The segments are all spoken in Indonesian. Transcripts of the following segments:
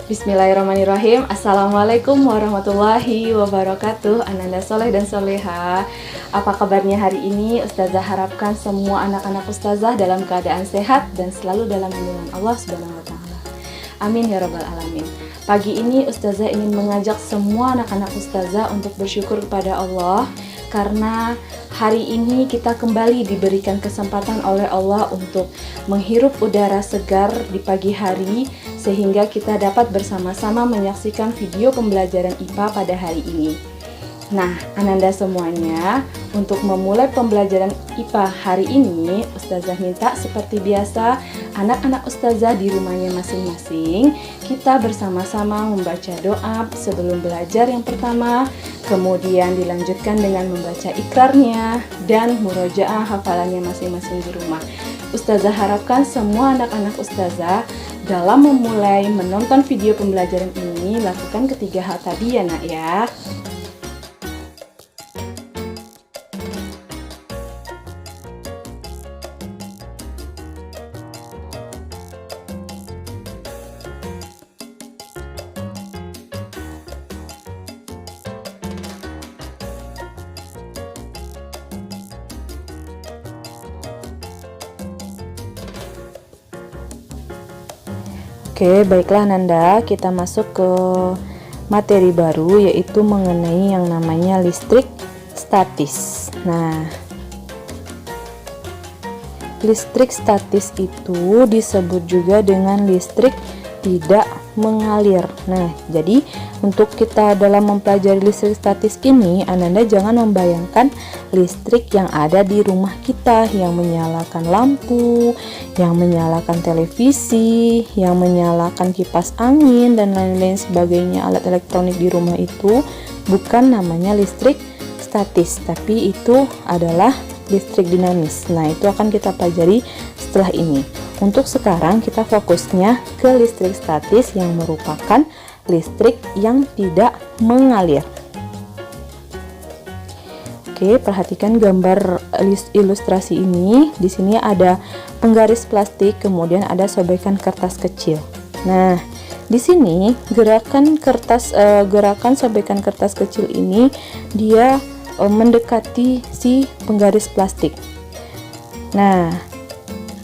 Bismillahirrahmanirrahim. Assalamualaikum warahmatullahi wabarakatuh. Ananda soleh dan soleha. Apa kabarnya hari ini? Ustazah harapkan semua anak-anak ustazah dalam keadaan sehat dan selalu dalam lindungan Allah Subhanahu wa Ta'ala. Amin ya rabbal alamin. Pagi ini ustazah ingin mengajak semua anak-anak ustazah untuk bersyukur kepada Allah karena hari ini kita kembali diberikan kesempatan oleh Allah untuk menghirup udara segar di pagi hari, sehingga kita dapat bersama-sama menyaksikan video pembelajaran IPA pada hari ini. Nah, Ananda semuanya, untuk memulai pembelajaran IPA hari ini, Ustazah minta seperti biasa, anak-anak Ustazah di rumahnya masing-masing, kita bersama-sama membaca doa sebelum belajar yang pertama, kemudian dilanjutkan dengan membaca ikrarnya, dan murojaah hafalannya masing-masing di rumah. Ustazah harapkan semua anak-anak Ustazah dalam memulai menonton video pembelajaran ini, lakukan ketiga hal tadi ya nak ya. Oke, baiklah Nanda, kita masuk ke materi baru, yaitu mengenai yang namanya listrik statis. Nah, listrik statis itu disebut juga dengan listrik tidak mengalir. Nah, jadi untuk kita dalam mempelajari listrik statis ini, Ananda jangan membayangkan listrik yang ada di rumah kita, yang menyalakan lampu, yang menyalakan televisi, yang menyalakan kipas angin, dan lain-lain sebagainya alat elektronik di rumah itu bukan namanya listrik statis, tapi itu adalah listrik dinamis. Nah, itu akan kita pelajari setelah ini. Untuk sekarang kita fokusnya ke listrik statis yang merupakan listrik yang tidak mengalir. Oke, perhatikan gambar ilustrasi ini. Di sini ada penggaris plastik, kemudian ada sobekan kertas kecil. Nah, di sini gerakan sobekan kertas kecil ini dia mendekati si penggaris plastik. Nah,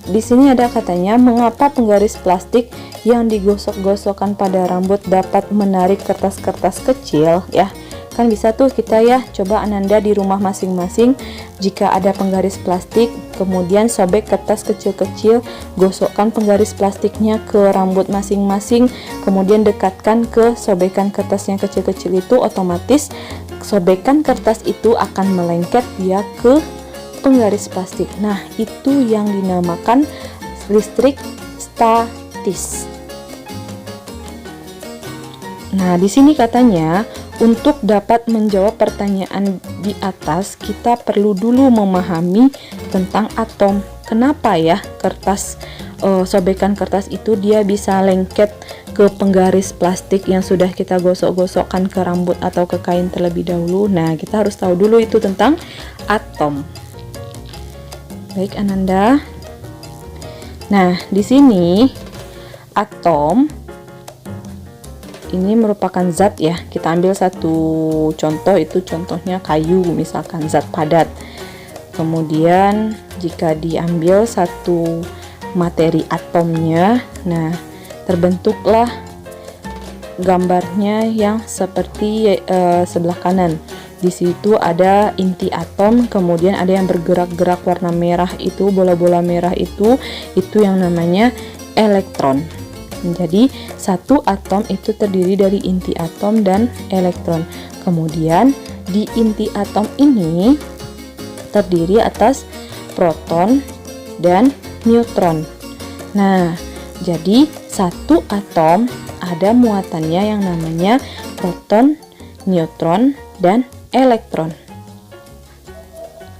di sini ada katanya, mengapa penggaris plastik yang digosok-gosokkan pada rambut dapat menarik kertas-kertas kecil ya. Kan bisa tuh kita ya, coba Ananda di rumah masing-masing, jika ada penggaris plastik, kemudian sobek kertas kecil-kecil, gosokkan penggaris plastiknya ke rambut masing-masing, kemudian dekatkan ke sobekan kertas yang kecil-kecil itu, otomatis sobekan kertas itu akan melengket dia ke penggaris plastik. Nah, itu yang dinamakan listrik statis. Nah, di sini katanya untuk dapat menjawab pertanyaan di atas, kita perlu dulu memahami tentang atom. Kenapa ya sobekan kertas itu dia bisa lengket ke penggaris plastik yang sudah kita gosok-gosokkan ke rambut atau ke kain terlebih dahulu. Nah, kita harus tahu dulu itu tentang atom. Baik Ananda. Nah, di sini atom ini merupakan zat ya. Kita ambil satu contoh, itu contohnya kayu, misalkan zat padat. Kemudian jika diambil satu materi atomnya, nah terbentuklah gambarnya yang seperti sebelah kanan. Di situ ada inti atom, kemudian ada yang bergerak-gerak warna merah itu, bola-bola merah itu yang namanya elektron. Jadi satu atom itu terdiri dari inti atom dan elektron. Kemudian di inti atom ini terdiri atas proton dan neutron. Nah, jadi satu atom ada muatannya yang namanya proton, neutron, dan elektron.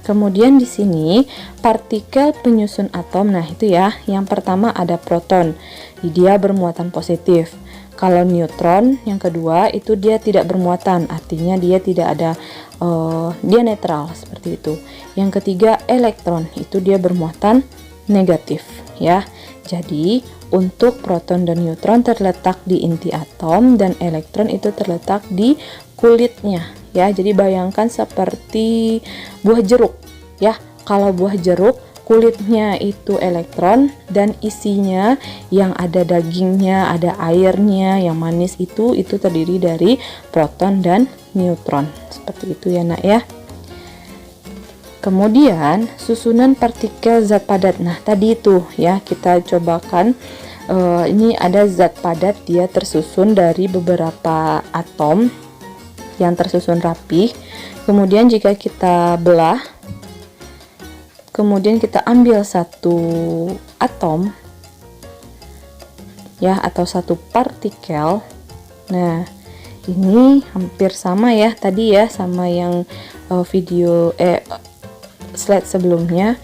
Kemudian di sini partikel penyusun atom. Nah, itu ya. Yang pertama ada proton. Dia bermuatan positif. Kalau neutron yang kedua itu dia tidak bermuatan, artinya dia tidak ada dia netral seperti itu. Yang ketiga elektron itu dia bermuatan negatif ya. Jadi, untuk proton dan neutron terletak di inti atom dan elektron itu terletak di kulitnya, ya. Jadi bayangkan seperti buah jeruk, ya. Kalau buah jeruk, kulitnya itu elektron dan isinya yang ada dagingnya, ada airnya, yang manis itu terdiri dari proton dan neutron. Seperti itu ya, Nak, ya. Kemudian susunan partikel zat padat. Nah, tadi itu ya kita cobakan. Ini ada zat padat, dia tersusun dari beberapa atom yang tersusun rapih. Kemudian jika kita belah, kemudian kita ambil satu atom ya, atau satu partikel. Nah, ini hampir sama ya tadi ya, sama yang slide sebelumnya.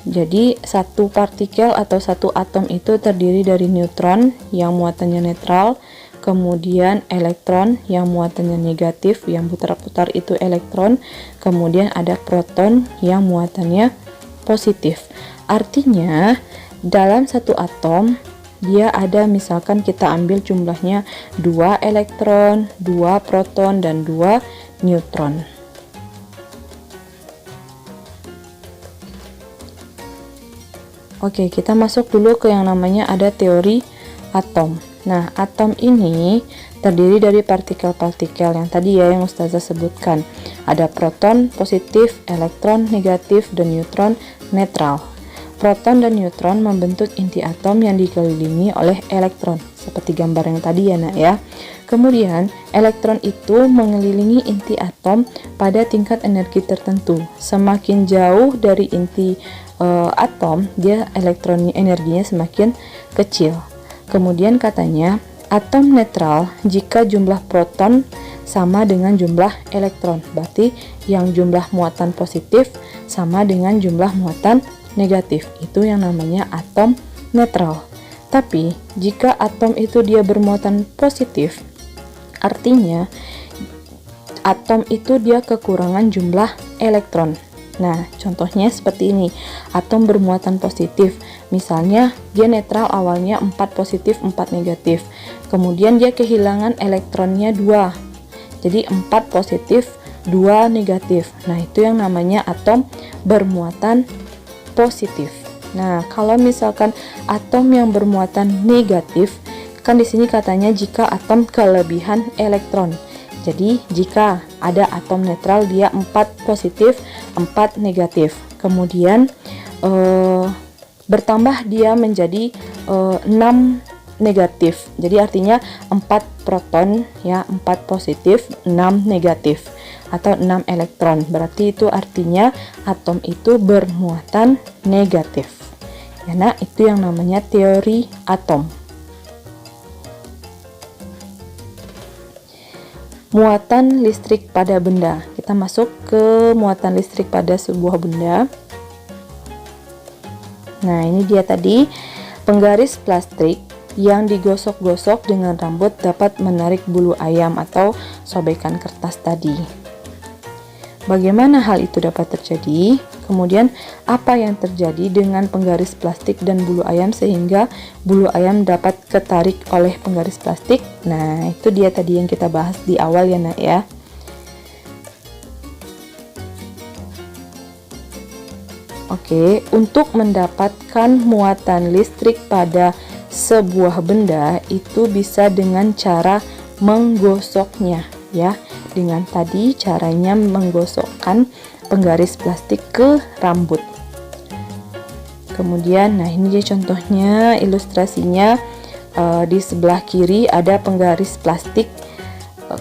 Jadi satu partikel atau satu atom itu terdiri dari neutron yang muatannya netral, kemudian elektron yang muatannya negatif, yang putar-putar itu elektron, kemudian ada proton yang muatannya positif. Artinya dalam satu atom dia ada, misalkan kita ambil jumlahnya 2 elektron, 2 proton, dan 2 neutron. Oke, kita masuk dulu ke yang namanya ada teori atom. Nah, atom ini terdiri dari partikel-partikel yang tadi ya yang Ustazah sebutkan. Ada proton positif, elektron negatif, dan neutron netral. Proton dan neutron membentuk inti atom yang dikelilingi oleh elektron, seperti gambar yang tadi ya, Nak, ya. Kemudian, elektron itu mengelilingi inti atom pada tingkat energi tertentu. Semakin jauh dari inti atom, dia elektronnya, energinya semakin kecil. Kemudian katanya, atom netral jika jumlah proton sama dengan jumlah elektron. Berarti yang jumlah muatan positif sama dengan jumlah muatan negatif. Itu yang namanya atom netral. Tapi jika atom itu dia bermuatan positif, artinya atom itu dia kekurangan jumlah elektron. Nah, contohnya seperti ini. Atom bermuatan positif. Misalnya dia netral awalnya 4 positif, 4 negatif. Kemudian dia kehilangan elektronnya 2. Jadi 4 positif, 2 negatif. Nah, itu yang namanya atom bermuatan positif. Nah, kalau misalkan atom yang bermuatan negatif, kan di sini katanya jika atom kelebihan elektron. Jadi jika ada atom netral dia 4 positif, 4 negatif. Kemudian bertambah dia menjadi 6 negatif. Jadi artinya 4 proton ya, 4 positif, 6 negatif atau 6 elektron. Berarti itu artinya atom itu bermuatan negatif. Ya, nah, itu yang namanya teori atom. Muatan listrik pada benda. Kita masuk ke muatan listrik pada sebuah benda. Nah, ini dia tadi, penggaris plastik yang digosok-gosok dengan rambut dapat menarik bulu ayam atau sobekan kertas tadi. Bagaimana hal itu dapat terjadi? Kemudian apa yang terjadi dengan penggaris plastik dan bulu ayam sehingga bulu ayam dapat ketarik oleh penggaris plastik? Nah, itu dia tadi yang kita bahas di awal ya, Nak, ya. Oke, untuk mendapatkan muatan listrik pada sebuah benda itu bisa dengan cara menggosoknya ya. Dengan tadi caranya menggosokkan penggaris plastik ke rambut. Kemudian, nah ini dia contohnya, ilustrasinya. Di sebelah kiri ada penggaris plastik,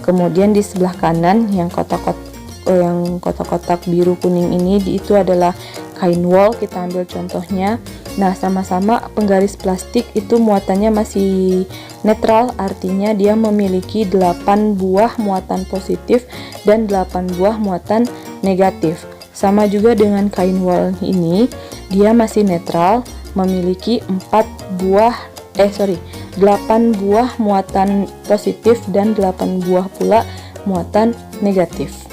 kemudian di sebelah kanan yang kotak-kotak biru kuning ini itu adalah kain wol. Kita ambil contohnya. Nah, sama-sama penggaris plastik itu muatannya masih netral, artinya dia memiliki 8 buah muatan positif dan 8 buah muatan negatif. Sama juga dengan kain wol ini, dia masih netral, memiliki 8 buah muatan positif dan 8 buah pula muatan negatif.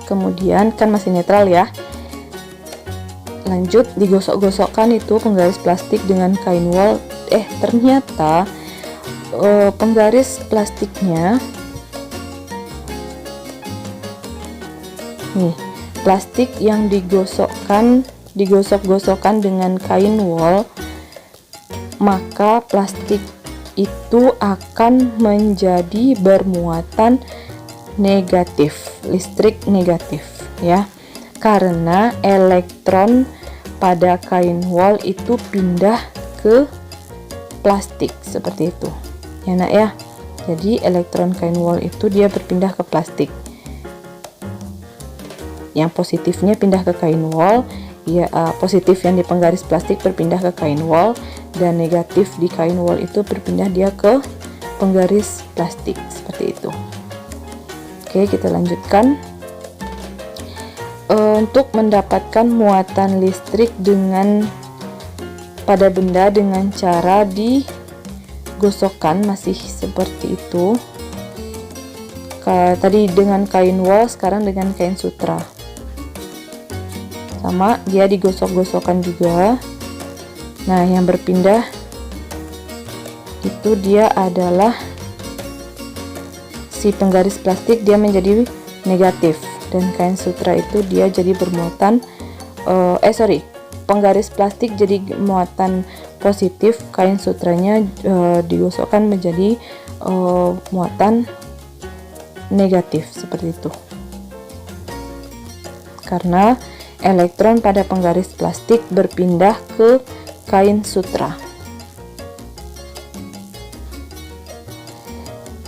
Kemudian kan masih netral ya. lanjut digosok-gosokkan itu penggaris plastik dengan kain wol. Ternyata penggaris plastiknya nih, plastik yang digosok-gosokkan dengan kain wol, maka plastik itu akan menjadi bermuatan negatif, listrik negatif ya, karena elektron pada kain wol itu pindah ke plastik seperti itu ya nak ya. Jadi elektron kain wol itu dia berpindah ke plastik, yang positifnya pindah ke kain wol ya, positif yang di penggaris plastik berpindah ke kain wol, dan negatif di kain wol itu berpindah dia ke penggaris plastik seperti itu. Oke, kita lanjutkan. Untuk mendapatkan muatan listrik pada benda dengan cara digosokkan masih seperti itu. Tadi dengan kain wol, sekarang dengan kain sutra. Sama, dia digosok-gosokkan juga. Nah, yang berpindah itu dia adalah si penggaris plastik, dia menjadi negatif, dan kain sutra itu dia jadi bermuatan penggaris plastik jadi muatan positif, kain sutranya digosokkan menjadi muatan negatif seperti itu, karena elektron pada penggaris plastik berpindah ke kain sutra.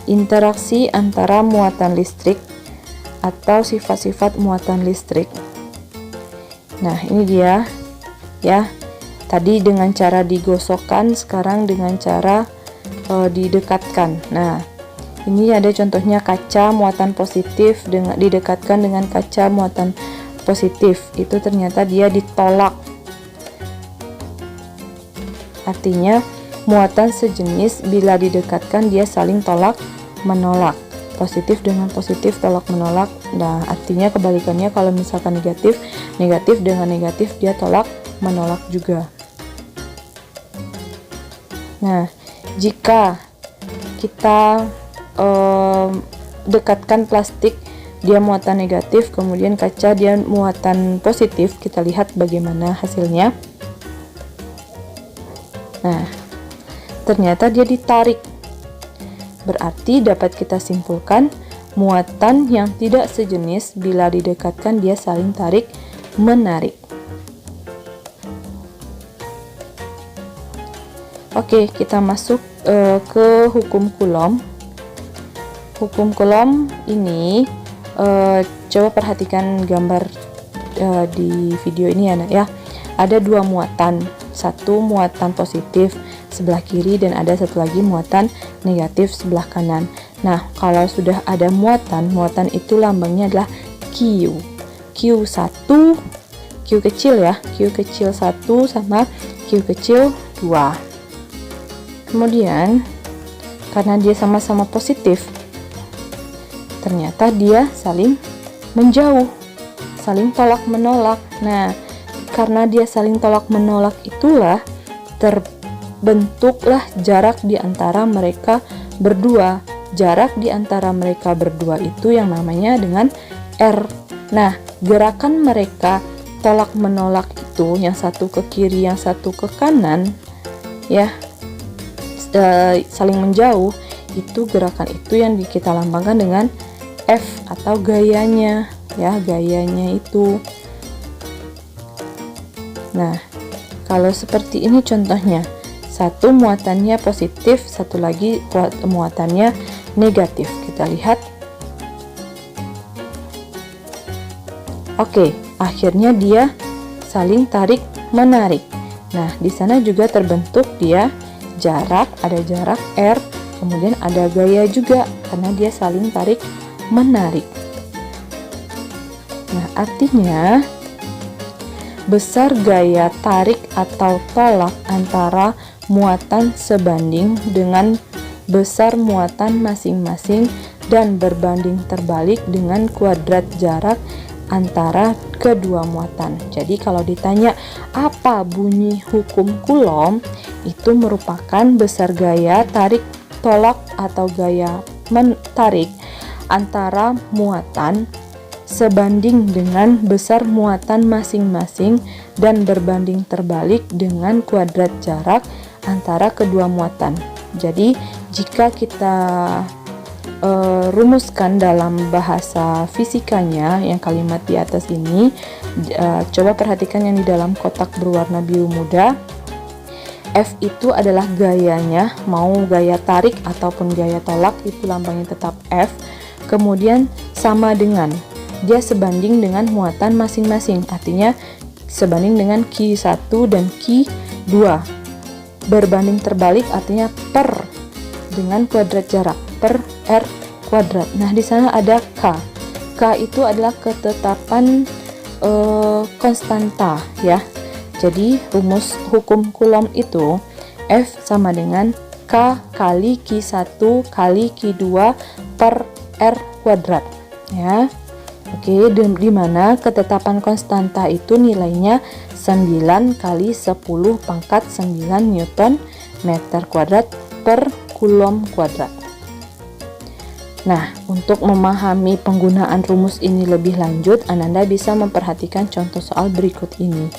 Interaksi antara muatan listrik atau sifat-sifat muatan listrik. Nah, ini dia ya. Tadi dengan cara digosokkan, sekarang dengan cara didekatkan. Nah, ini ada contohnya kaca muatan positif didekatkan dengan kaca muatan positif. Itu ternyata dia ditolak. Artinya muatan sejenis bila didekatkan dia saling tolak menolak. Positif dengan positif tolak menolak. Nah, artinya kebalikannya kalau misalkan negatif dengan negatif dia tolak menolak juga. Nah, jika kita dekatkan plastik dia muatan negatif, kemudian kaca dia muatan positif, kita lihat bagaimana hasilnya. Nah, ternyata dia ditarik. Berarti dapat kita simpulkan muatan yang tidak sejenis bila didekatkan dia saling tarik menarik. Oke, kita masuk ke hukum Coulomb. Hukum Coulomb ini coba perhatikan gambar di video ini ya nak ya. Ada dua muatan, satu muatan positif sebelah kiri dan ada satu lagi muatan negatif sebelah kanan. Nah, kalau sudah ada muatan itu lambangnya adalah Q. Q1, Q kecil ya, Q kecil 1 sama Q kecil 2. Kemudian karena dia sama-sama positif, ternyata dia saling menjauh, saling tolak menolak. Nah, karena dia saling tolak menolak itulah terbentuklah jarak di antara mereka berdua. Jarak di antara mereka berdua itu yang namanya dengan R. Nah, gerakan mereka tolak menolak itu, yang satu ke kiri, yang satu ke kanan, ya, saling menjauh, itu gerakan itu yang kita lambangkan dengan F atau gayanya, ya, gayanya itu. Nah, kalau seperti ini contohnya, satu muatannya positif, satu lagi muatannya negatif. Kita lihat. Oke, akhirnya dia saling tarik menarik. Nah, di sana juga terbentuk dia jarak, ada jarak R, kemudian ada gaya juga karena dia saling tarik menarik. Nah, artinya besar gaya tarik atau tolak antara muatan sebanding dengan besar muatan masing-masing dan berbanding terbalik dengan kuadrat jarak antara kedua muatan. Jadi kalau ditanya apa bunyi hukum Coulomb, itu merupakan besar gaya tarik tolak atau gaya menarik antara muatan sebanding dengan besar muatan masing-masing dan berbanding terbalik dengan kuadrat jarak antara kedua muatan. Jadi jika kita rumuskan dalam bahasa fisikanya yang kalimat di atas ini, coba perhatikan yang di dalam kotak berwarna biru muda. F itu adalah gayanya, mau gaya tarik ataupun gaya tolak itu lambangnya tetap F. Kemudian sama dengan, dia sebanding dengan muatan masing-masing, artinya sebanding dengan Q1 dan Q2. Berbanding terbalik artinya per dengan kuadrat jarak, per R kuadrat. Nah, di sana ada K. K itu adalah ketetapan konstanta ya. Jadi rumus hukum Coulomb itu F sama dengan K kali Q1 kali Q2 per R kuadrat ya. Oke, di mana ketetapan konstanta itu nilainya 9 kali 10 pangkat 9 Newton meter kuadrat per Coulomb kuadrat. Nah, untuk memahami penggunaan rumus ini lebih lanjut, Ananda bisa memperhatikan contoh soal berikut ini.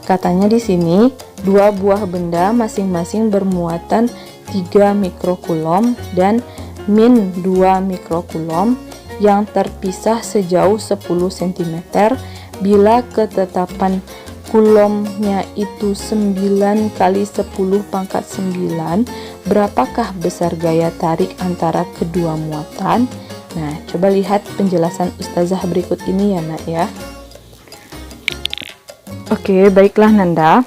Katanya di sini, dua buah benda masing-masing bermuatan 3 mikrocoulomb dan min 2 mikrocoulomb yang terpisah sejauh 10 cm bila ketetapan Coulombnya itu 9 kali 10 pangkat 9, berapakah besar gaya tarik antara kedua muatan? Nah, coba lihat penjelasan Ustazah berikut ini ya nak ya. Oke, baiklah Nanda.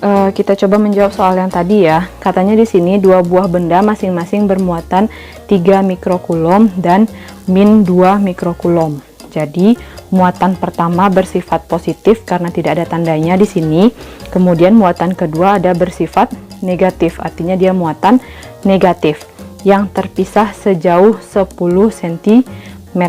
Kita coba menjawab soal yang tadi ya. Katanya di sini dua buah benda masing-masing bermuatan 3 mikrocoulomb dan min 2 mikrocoulomb. Jadi muatan pertama bersifat positif karena tidak ada tandanya di sini. Kemudian muatan kedua ada bersifat negatif, artinya dia muatan negatif yang terpisah sejauh 10 cm.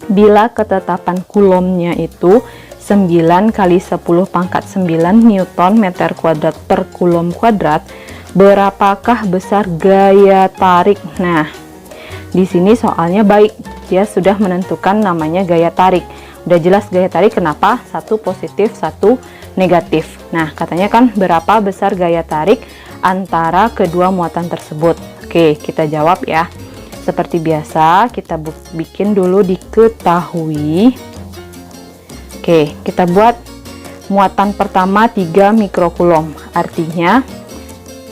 Bila ketetapan Coulombnya itu 9 kali 10 pangkat 9 Newton meter kuadrat per Coulomb kuadrat, berapakah besar gaya tarik? Nah, di sini soalnya baik, dia sudah menentukan namanya gaya tarik. Udah jelas gaya tarik kenapa? Satu positif, satu negatif. Nah, katanya kan berapa besar gaya tarik antara kedua muatan tersebut. Oke, kita jawab ya. Seperti biasa, kita bikin dulu diketahui. Oke, kita buat muatan pertama 3 mikrocoulomb. Artinya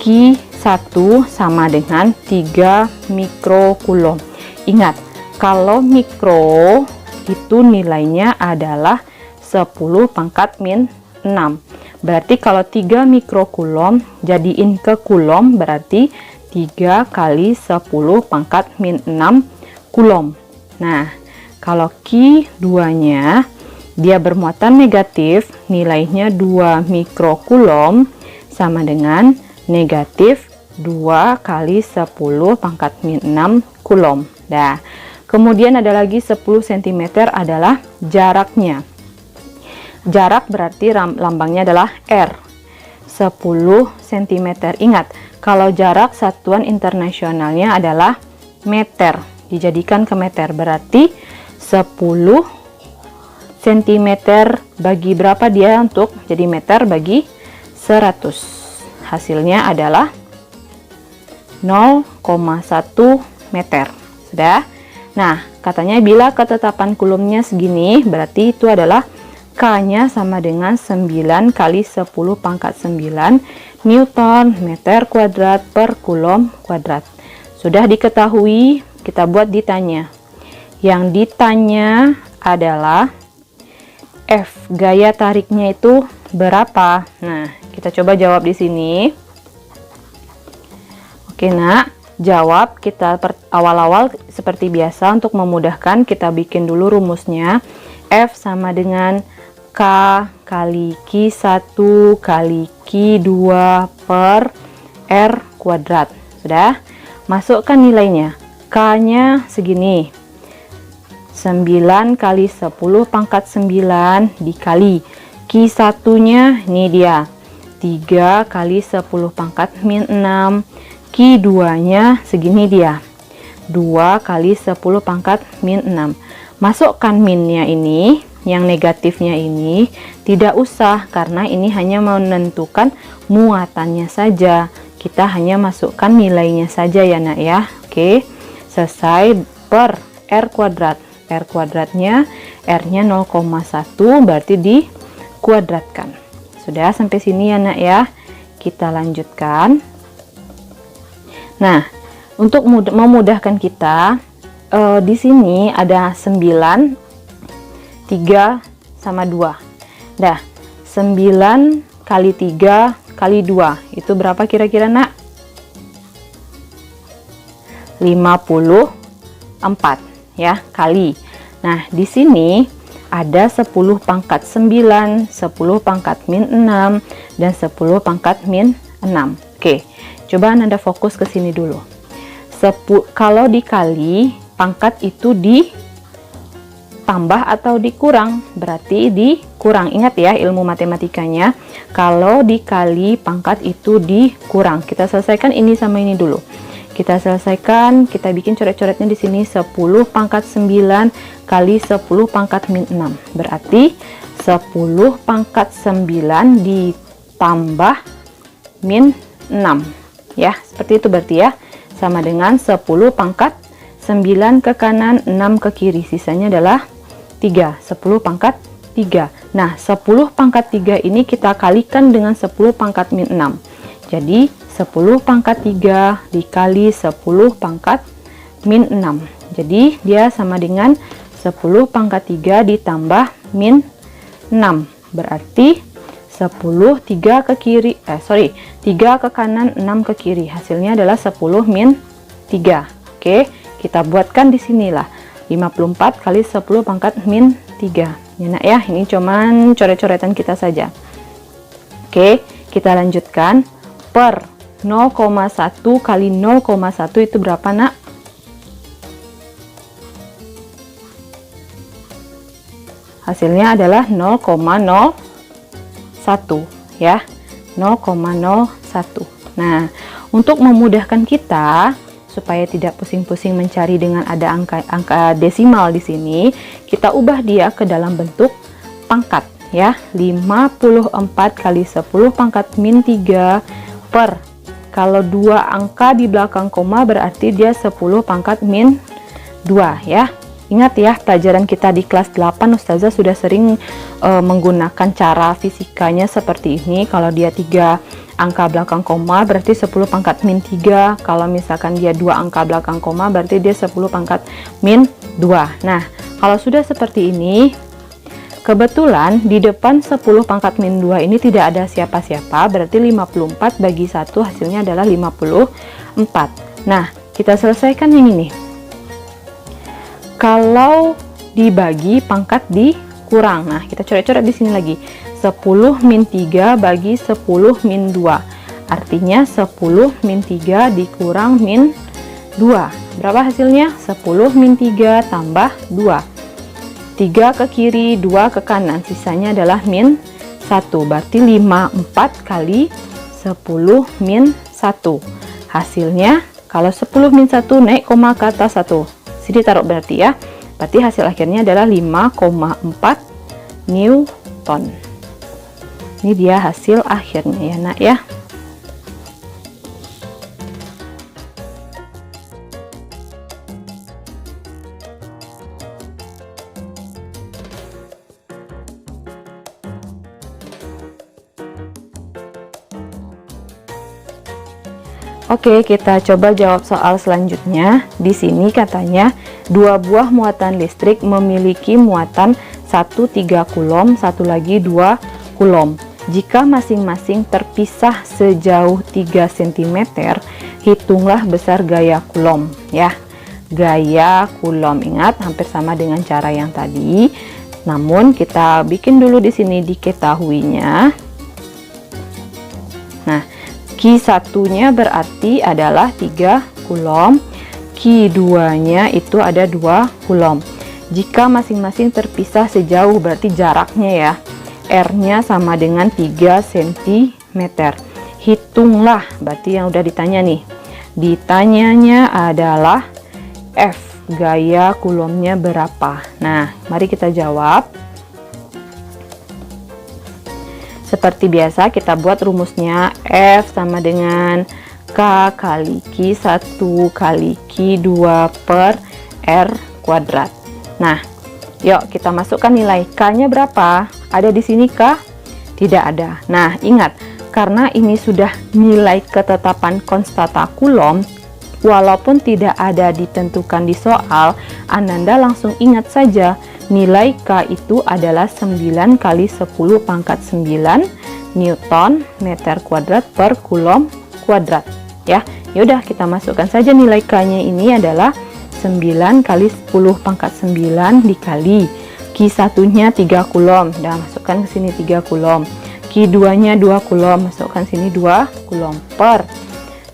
Q1 sama dengan 3 mikrocoulomb. Ingat, kalau mikro itu nilainya adalah 10 pangkat min 6. Berarti kalau 3 mikrocoulomb jadiin ke coulomb berarti 3 kali 10 pangkat min 6 coulomb. Nah, kalau Q2-nya dia bermuatan negatif, nilainya 2 mikrocoulomb sama dengan negatif 2 kali 10 pangkat min 6 coulomb. Nah, kemudian ada lagi 10 cm adalah jaraknya. Jarak berarti lambangnya adalah R. 10 cm. Ingat, kalau jarak satuan internasionalnya adalah meter, dijadikan ke meter, berarti 10 cm bagi berapa dia untuk jadi meter bagi 100. Hasilnya adalah 0,1 meter. Sudah? Nah, katanya bila ketetapan Coulombnya segini, berarti itu adalah K-nya sama dengan 9 kali 10 pangkat 9 Newton meter kuadrat per Coulomb kuadrat. Sudah diketahui, kita buat ditanya. Yang ditanya adalah F, gaya tariknya itu berapa? Nah, kita coba jawab di sini. Oke, nak, jawab kita awal-awal seperti biasa untuk memudahkan kita bikin dulu rumusnya. F sama dengan K kali Q1 kali Q2 per R kuadrat. Sudah? Masukkan nilainya. K-nya segini. 9 kali 10 pangkat 9 dikali. Q1-nya ini dia. 3 kali 10 pangkat min 6. Q2-nya segini dia. 2 kali 10 pangkat min 6. Masukkan minnya ini, yang negatifnya ini tidak usah karena ini hanya menentukan muatannya saja. Kita hanya masukkan nilainya saja ya nak ya. Oke, selesai. Per R kuadrat. R kuadratnya, R-nya 0,1 berarti dikuadratkan. Sudah sampai sini ya nak ya. Kita lanjutkan. Nah, untuk memudahkan kita, di sini ada 9, 3 sama 2. Dah, 9 kali 3 kali 2 itu berapa kira-kira nak? 54 ya, kali. Nah, di sini ada 10 pangkat 9, 10 pangkat min 6 dan 10 pangkat min 6. Oke, coba Anda fokus ke sini dulu. Kalau dikali, pangkat itu ditambah atau dikurang, berarti dikurang. Ingat ya ilmu matematikanya, kalau dikali pangkat itu dikurang. Kita selesaikan ini sama ini dulu. Kita selesaikan, kita bikin coret-coretnya di sini. 10 pangkat 9 kali 10 pangkat min 6. Berarti 10 pangkat 9 ditambah min 6. Ya, seperti itu berarti ya. Sama dengan 10 pangkat 9 ke kanan, 6 ke kiri. Sisanya adalah 3. 10 pangkat 3. Nah, 10 pangkat 3 ini kita kalikan dengan 10 pangkat min 6. Jadi, 10 pangkat 3 dikali 10 pangkat min 6. Jadi, dia sama dengan 10 pangkat 3 ditambah min 6. Berarti 10, 3 ke kiri, 3 ke kanan, 6 ke kiri. Hasilnya adalah 10 min 3. Oke, kita buatkan di sinilah. 54 kali 10 pangkat min 3. Ya nak ya, ini cuman coret-coretan kita saja. Oke, kita lanjutkan. Per 0,1 kali 0,1 itu berapa nak? Hasilnya adalah 0,01 ya, 0,01. Nah, untuk memudahkan kita supaya tidak pusing-pusing mencari dengan ada angka desimal di sini, kita ubah dia ke dalam bentuk pangkat ya. 54 kali 10 pangkat min 3 per, kalau dua angka di belakang koma berarti dia 10 pangkat min 2 ya. Ingat ya, pelajaran kita di kelas 8 Ustazah sudah sering menggunakan cara fisikanya seperti ini. Kalau dia 3 angka belakang koma berarti 10 pangkat min 3. Kalau misalkan dia 2 angka belakang koma berarti dia 10 pangkat min 2. Nah, kalau sudah seperti ini, kebetulan di depan 10 pangkat min 2 ini tidak ada siapa-siapa, berarti 54 bagi 1 hasilnya adalah 54. Nah, kita selesaikan yang ini. Kalau dibagi pangkat dikurang. Nah, kita coret-coret di sini lagi. 10 min 3 bagi 10 min 2. Artinya 10 min 3 dikurang min 2. Berapa hasilnya? 10 min 3 tambah 2. 3 ke kiri, 2 ke kanan, sisanya adalah min 1. Berarti 54 kali 10 min 1. Hasilnya, kalau 10 min 1 naik koma ke atas 1. Sini taruh berarti ya. Berarti hasil akhirnya adalah 5,4 Newton. Ini dia hasil akhirnya ya nak ya. Oke, kita coba jawab soal selanjutnya. Di sini katanya, dua buah muatan listrik memiliki muatan 1 3 kulom, satu lagi 2 kulom. Jika masing-masing terpisah sejauh 3 cm, hitunglah besar gaya kulom ya. Gaya kulom, ingat hampir sama dengan cara yang tadi. Namun kita bikin dulu di sini diketahuinya. Nah, Q1-nya berarti adalah 3 Coulomb. Q2-nya itu ada 2 Coulomb. Jika masing-masing terpisah sejauh, berarti jaraknya ya, R-nya sama dengan 3 cm. Hitunglah, berarti yang udah ditanya nih. Ditanyanya adalah F, gaya Coulombnya berapa? Nah, mari kita jawab. Seperti biasa kita buat rumusnya. F sama dengan K kali Q1 kali Q2 per R kuadrat. Nah, yuk kita masukkan nilai K-nya berapa? Ada di sini K? Tidak ada. Nah, ingat, karena ini sudah nilai ketetapan konstanta Coulomb, walaupun tidak ada ditentukan di soal, Ananda langsung ingat saja nilai K itu adalah 9 kali 10 pangkat 9 Newton meter kuadrat per Coulomb kuadrat ya. Yaudah, kita masukkan saja nilai K-nya ini adalah 9 kali 10 pangkat 9 dikali Q1-nya 3 Coulomb. Dah, masukkan ke sini 3 Coulomb. Q2-nya 2 Coulomb, masukkan sini 2 Coulomb per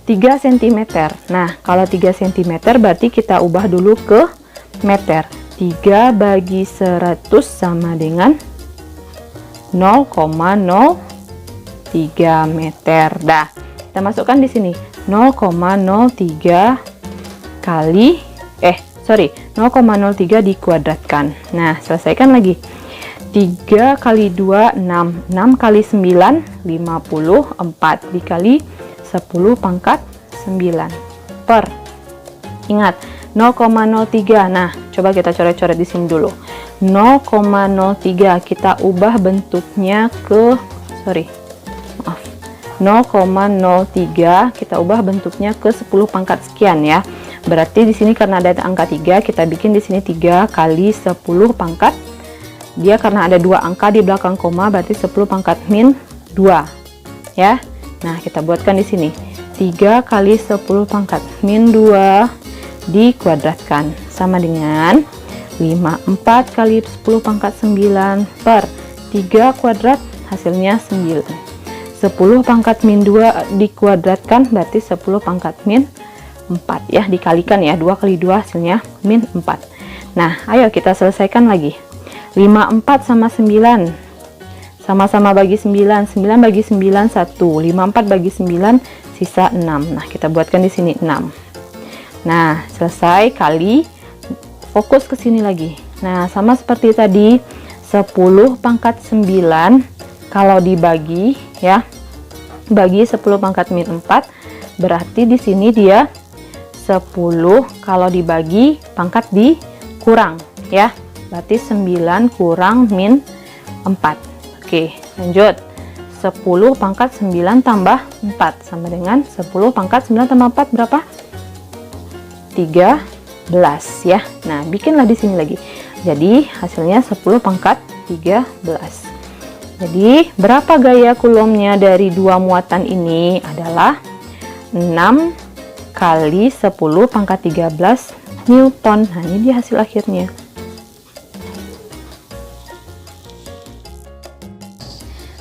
3 cm. Nah, kalau 3 cm berarti kita ubah dulu ke meter. 3 bagi 100 sama dengan 0,03 meter. Dah, kita masukkan di sini 0,03 kali 0,03 dikuadratkan. Nah, selesaikan lagi. 3 kali 2 6, 6 kali 9 54 dikali 10 pangkat 9 per, ingat 0,03. Nah, coba kita coret-coret di sini dulu. 0,03 kita ubah bentuknya ke 0,03 kita ubah bentuknya ke 10 pangkat sekian ya. Berarti di sini karena ada angka 3, kita bikin di sini 3 kali 10 pangkat. Dia karena ada 2 angka di belakang koma, berarti 10 pangkat min 2 ya. Nah, kita buatkan di sini 3 kali 10 pangkat min 2 dikuadratkan sama dengan 54 kali 10 pangkat 9 per 3 kuadrat, hasilnya 9. 10 pangkat min 2 dikuadratkan berarti 10 pangkat min 4 ya, dikalikan ya, 2 kali 2 hasilnya min 4. Nah, ayo kita selesaikan lagi. 54 sama 9 sama-sama bagi 9, 9 bagi 9 1, 54 bagi 9 sisa 6. Nah, kita buatkan di sini 6. Nah, selesai kali, fokus ke sini lagi. Nah, sama seperti tadi, 10 pangkat 9 kalau dibagi ya, bagi 10 pangkat min 4, berarti di sini dia 10 kalau dibagi pangkat dikurang ya, berarti 9 kurang min 4. Oke, lanjut. 10 pangkat 9 tambah 4 sama dengan 10 pangkat 9 tambah 4 berapa? 13 ya. Nah, bikinlah di sini lagi. Jadi hasilnya 10 pangkat 13. Jadi berapa gaya Coulombnya dari dua muatan ini? Adalah 6 kali 10 pangkat 13 Newton. Nah, ini dia hasil akhirnya.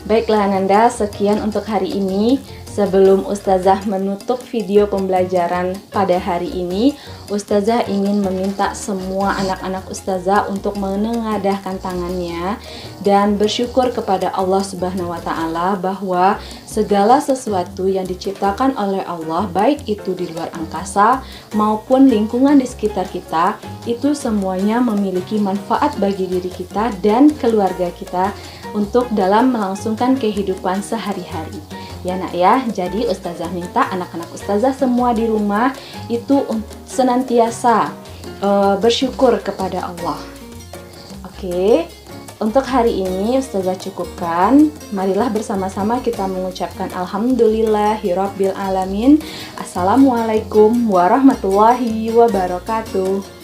Baiklah Ananda, sekian untuk hari ini. Sebelum Ustazah menutup video pembelajaran pada hari ini, Ustazah ingin meminta semua anak-anak Ustazah untuk menengadahkan tangannya dan bersyukur kepada Allah Subhanahu wa Ta'ala bahwa segala sesuatu yang diciptakan oleh Allah, baik itu di luar angkasa maupun lingkungan di sekitar kita, itu semuanya memiliki manfaat bagi diri kita dan keluarga kita untuk dalam melangsungkan kehidupan sehari-hari. Ya nak ya, jadi Ustazah minta anak-anak Ustazah semua di rumah itu senantiasa bersyukur kepada Allah. Oke, untuk hari ini Ustazah cukupkan. Marilah bersama-sama kita mengucapkan Alhamdulillahirabbil alamin. Assalamualaikum warahmatullahi wabarakatuh.